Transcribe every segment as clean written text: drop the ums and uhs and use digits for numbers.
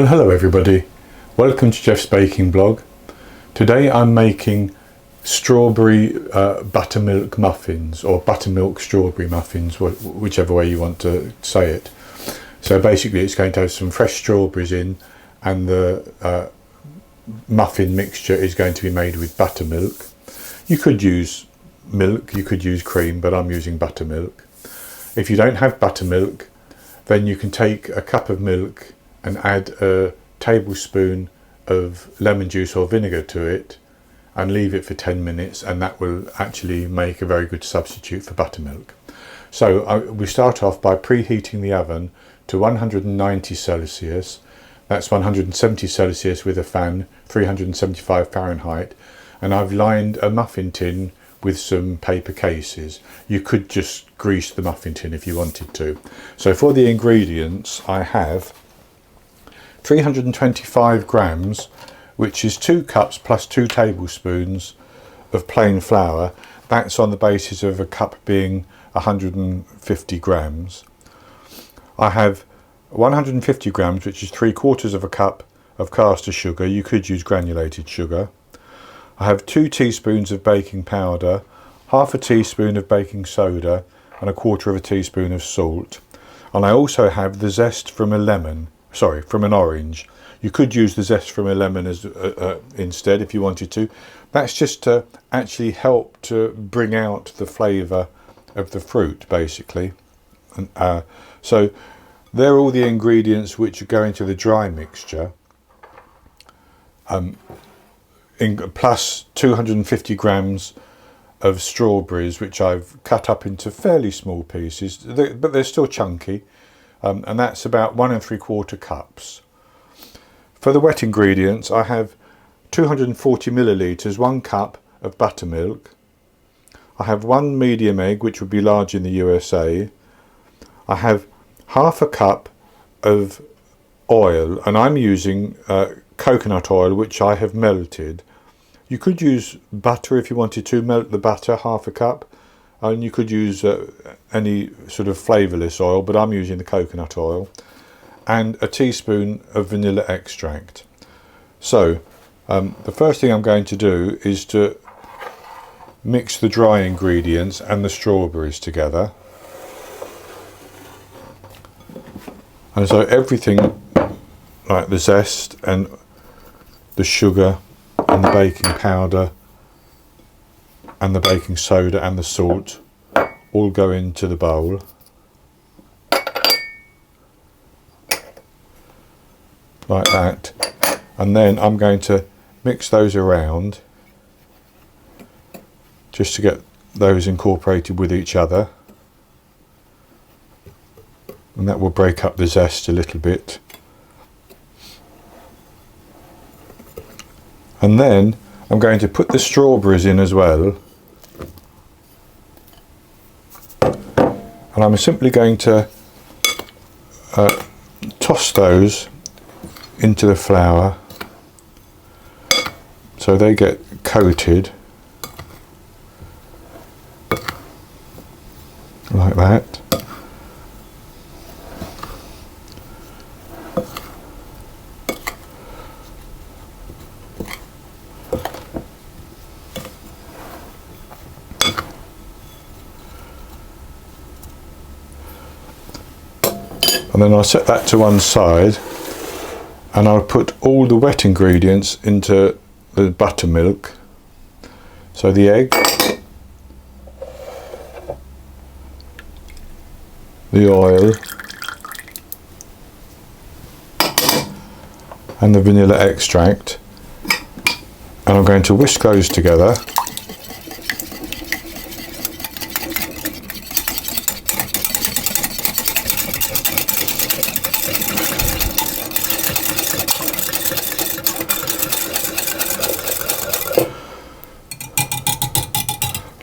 Well, hello everybody, welcome to Jeff's baking blog. Today I'm making strawberry buttermilk muffins, or buttermilk strawberry muffins, whichever way you want to say it. So basically it's going to have some fresh strawberries in, and the muffin mixture is going to be made with buttermilk. You could use milk, you could use cream, but I'm using buttermilk. If you don't have buttermilk, then you can take a cup of milk and add a tablespoon of lemon juice or vinegar to it and leave it for 10 minutes, and that will actually make a very good substitute for buttermilk. So we start off by preheating the oven to 190 Celsius. That's 170 Celsius with a fan, 375 Fahrenheit, and I've lined a muffin tin with some paper cases. You could just grease the muffin tin if you wanted to. So for the ingredients, I have 325 grams, which is 2 cups plus 2 tablespoons of plain flour. That's on the basis of a cup being 150 grams. I have 150 grams, which is 3/4 of a cup of caster sugar. You could use granulated sugar. I have 2 teaspoons of baking powder, half a teaspoon of baking soda, and 1/4 of a teaspoon of salt. And I also have the zest from from an orange. You could use the zest from a lemon as instead if you wanted to. That's just to actually help to bring out the flavour of the fruit, basically. And, so they're all the ingredients which go into the dry mixture, plus 250 grams of strawberries, which I've cut up into fairly small pieces, but they're still chunky. And that's about 1 3/4 cups. For the wet ingredients, I have 240 millilitres, 1 cup of buttermilk. I have 1 medium egg, which would be large in the USA. I have half a cup of oil, and I'm using coconut oil, which I have melted. You could use butter if you wanted to. Melt the butter, half a cup. And you could use any sort of flavourless oil, but I'm using the coconut oil, and a teaspoon of vanilla extract. So the first thing I'm going to do is to mix the dry ingredients and the strawberries together. And so everything, like the zest and the sugar and the baking powder and the baking soda and the salt, all go into the bowl. Like that. And then I'm going to mix those around just to get those incorporated with each other. And that will break up the zest a little bit. And then I'm going to put the strawberries in as well. And I'm simply going to toss those into the flour so they get coated like that. And then I'll set that to one side, and I'll put all the wet ingredients into the buttermilk. So the egg, the oil, and the vanilla extract, and I'm going to whisk those together.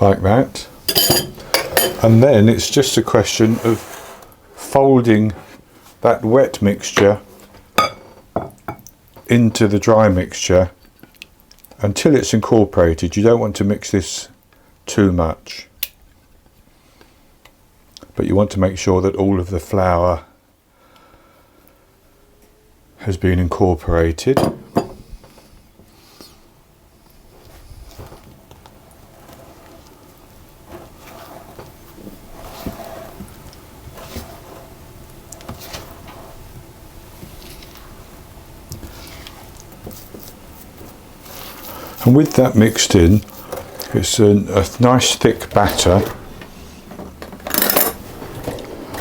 Like that. And then it's just a question of folding that wet mixture into the dry mixture until it's incorporated. You don't want to mix this too much, but you want to make sure that all of the flour has been incorporated. And with that mixed in, it's a nice thick batter.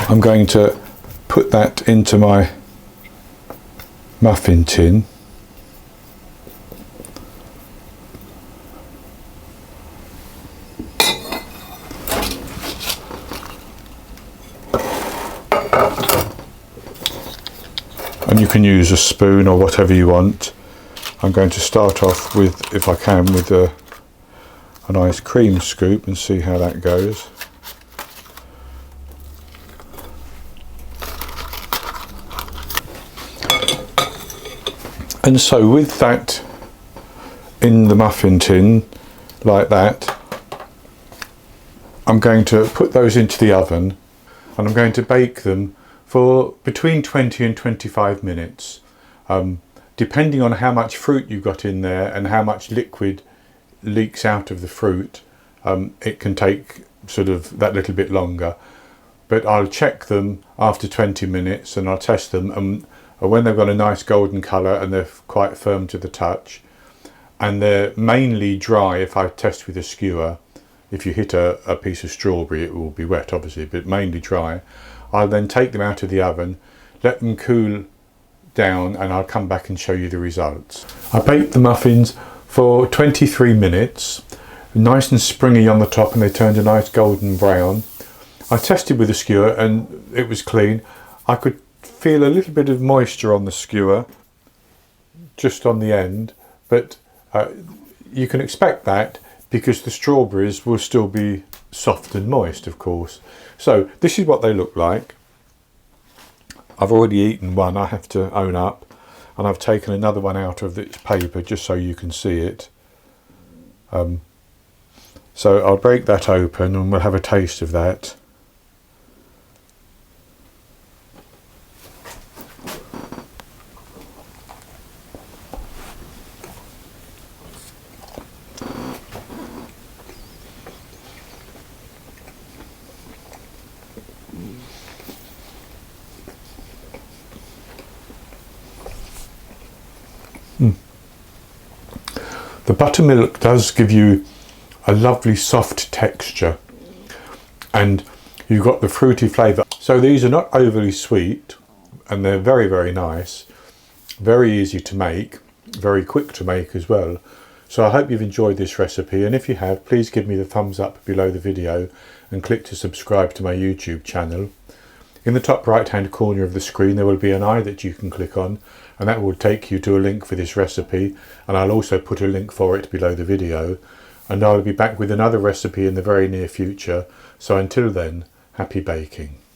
I'm going to put that into my muffin tin. And you can use a spoon or whatever you want. I'm going to start off with, if I can, with a nice cream scoop and see how that goes. And so with that in the muffin tin, like that, I'm going to put those into the oven and I'm going to bake them for between 20 and 25 minutes. Depending on how much fruit you've got in there and how much liquid leaks out of the fruit, it can take sort of that little bit longer. But I'll check them after 20 minutes and I'll test them, and when they've got a nice golden colour and they're quite firm to the touch and they're mainly dry, if I test with a skewer, if you hit a piece of strawberry it will be wet obviously, but mainly dry, I'll then take them out of the oven, let them cool down, and I'll come back and show you the results. I baked the muffins for 23 minutes, nice and springy on the top, and they turned a nice golden brown. I tested with a skewer and it was clean. I could feel a little bit of moisture on the skewer just on the end, but you can expect that because the strawberries will still be soft and moist, of course. So this is what they look like. I've already eaten one, I have to own up, and I've taken another one out of its paper just so you can see it. So I'll break that open and we'll have a taste of that. The buttermilk does give you a lovely soft texture and you've got the fruity flavour. So these are not overly sweet and they're very, very nice, very easy to make, very quick to make as well. So I hope you've enjoyed this recipe, and if you have, please give me the thumbs up below the video and click to subscribe to my YouTube channel. In the top right hand corner of the screen there will be an eye that you can click on, and that will take you to a link for this recipe, and I'll also put a link for it below the video, and I'll be back with another recipe in the very near future. So until then, happy baking.